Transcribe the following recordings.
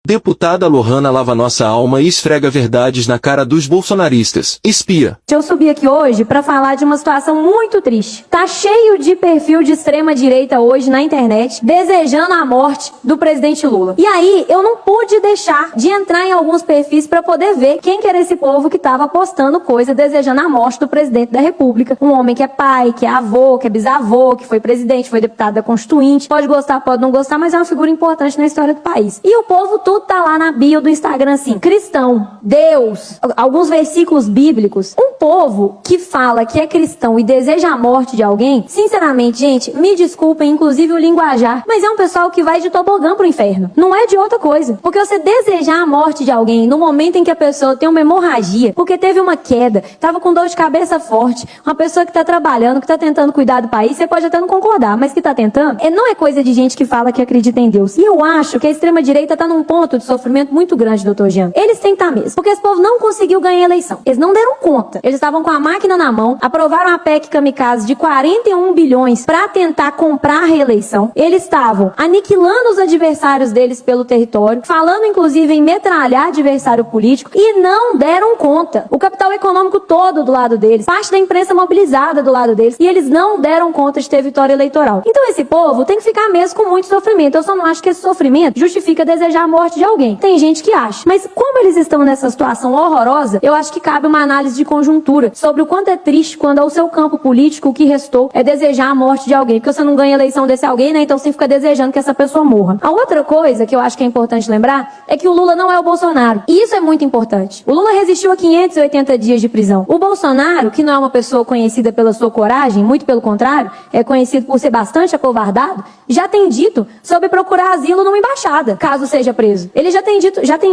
Deputada Lohana lava nossa alma e esfrega verdades na cara dos bolsonaristas. Espia. Eu subi aqui hoje para falar de uma situação muito triste. Tá cheio de perfil de extrema direita hoje na internet, desejando a morte do presidente Lula. E aí, eu não pude deixar de entrar em alguns perfis para poder ver quem que era esse povo que tava postando coisa desejando a morte do presidente da República. Um homem que é pai, que é avô, que é bisavô, que foi presidente, foi deputado da Constituinte. Pode gostar, pode não gostar, mas é uma figura importante na história do país. E o povo tudo tá lá na bio do Instagram assim, cristão, Deus, alguns versículos bíblicos. Um povo que fala que é cristão e deseja a morte de alguém, sinceramente, gente, me desculpem, inclusive o linguajar, mas é um pessoal que vai de tobogã pro inferno. Não é de outra coisa. Porque você desejar a morte de alguém no momento em que a pessoa tem uma hemorragia, porque teve uma queda, tava com dor de cabeça forte, uma pessoa que tá trabalhando, que tá tentando cuidar do país, você pode até não concordar, mas que tá tentando, não é coisa de gente que fala que acredita em Deus. E eu acho que a extrema-direita tá num ponto de sofrimento muito grande, doutor Jean. Eles têm que estar mesmo, porque esse povo não conseguiu ganhar a eleição. Eles não deram conta. Eles estavam com a máquina na mão, aprovaram a PEC kamikaze de 41 bilhões pra tentar comprar a reeleição. Eles estavam aniquilando os adversários deles pelo território, falando inclusive em metralhar adversário político, e não deram conta. O capital econômico todo do lado deles, parte da imprensa mobilizada do lado deles, e eles não deram conta de ter vitória eleitoral. Então esse povo tem que ficar mesmo com muito sofrimento. Eu só não acho que esse sofrimento justifica desejar a morte de alguém. Tem gente que acha. Mas como eles estão nessa situação horrorosa, eu acho que cabe uma análise de conjuntura sobre o quanto é triste quando ao seu campo político o que restou é desejar a morte de alguém, porque você não ganha a eleição desse alguém, né? Então você fica desejando que essa pessoa morra. A outra coisa que eu acho que é importante lembrar é que o Lula não é o Bolsonaro. E isso é muito importante. O Lula resistiu a 580 dias de prisão. O Bolsonaro, que não é uma pessoa conhecida pela sua coragem, muito pelo contrário, é conhecido por ser bastante acovardado, já tem dito sobre procurar asilo numa embaixada, caso seja preso. Ele já tem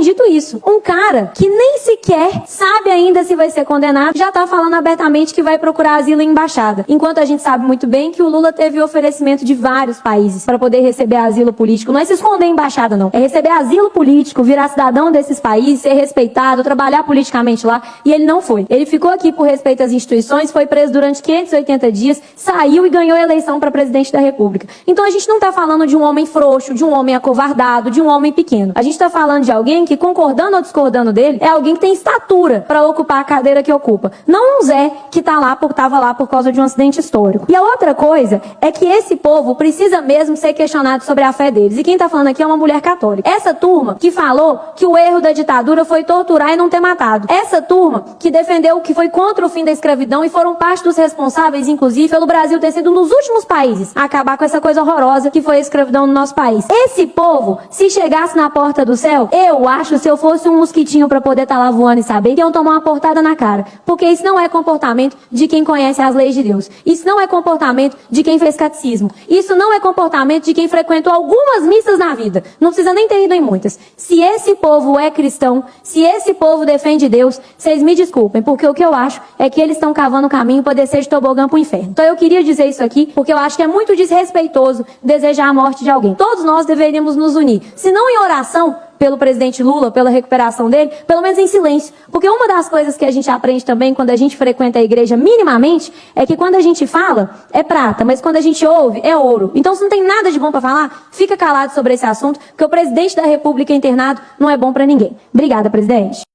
dito isso. Um cara que nem sequer sabe ainda se vai ser condenado, já tá falando abertamente que vai procurar asilo em embaixada. Enquanto a gente sabe muito bem que o Lula teve o oferecimento de vários países para poder receber asilo político. Não é se esconder em embaixada, não. É receber asilo político, virar cidadão desses países, ser respeitado, trabalhar politicamente lá, e ele não foi. Ele ficou aqui por respeito às instituições, foi preso durante 580 dias, saiu e ganhou a eleição para presidente da República. Então a gente não tá falando de um homem frouxo, de um homem acovardado, de um homem pequeno. A gente tá falando de alguém que, concordando ou discordando dele, é alguém que tem estatura para ocupar a cadeira que ocupa. Não um Zé que tava lá por causa de um acidente histórico. E a outra coisa é que esse povo precisa mesmo ser questionado sobre a fé deles. E quem tá falando aqui é uma mulher católica. Essa turma que falou que o erro da ditadura foi torturar e não ter matado. Essa turma que defendeu que foi contra o fim da escravidão e foram parte dos responsáveis, inclusive, pelo Brasil ter sido um dos últimos países a acabar com essa coisa horrorosa que foi a escravidão no nosso país. Esse povo, se chegasse na porta do céu, eu acho, se eu fosse um mosquitinho pra poder estar lá voando e saber, que iam tomar uma portada na cara. Porque isso não é comportamento de quem conhece as leis de Deus. Isso não é comportamento de quem fez catecismo. Isso não é comportamento de quem frequentou algumas missas na vida. Não precisa nem ter ido em muitas. Se esse povo é cristão, se esse povo defende Deus, vocês me desculpem, porque o que eu acho é que eles estão cavando o caminho para descer de tobogã pro inferno. Então eu queria dizer isso aqui, porque eu acho que é muito desrespeitoso desejar a morte de alguém. Todos nós deveríamos nos unir. Se não em oração pelo presidente Lula, pela recuperação dele, pelo menos em silêncio. Porque uma das coisas que a gente aprende também quando a gente frequenta a igreja minimamente é que quando a gente fala, é prata, mas quando a gente ouve, é ouro. Então se não tem nada de bom para falar, fica calado sobre esse assunto, porque o presidente da República internado não é bom para ninguém. Obrigada, presidente.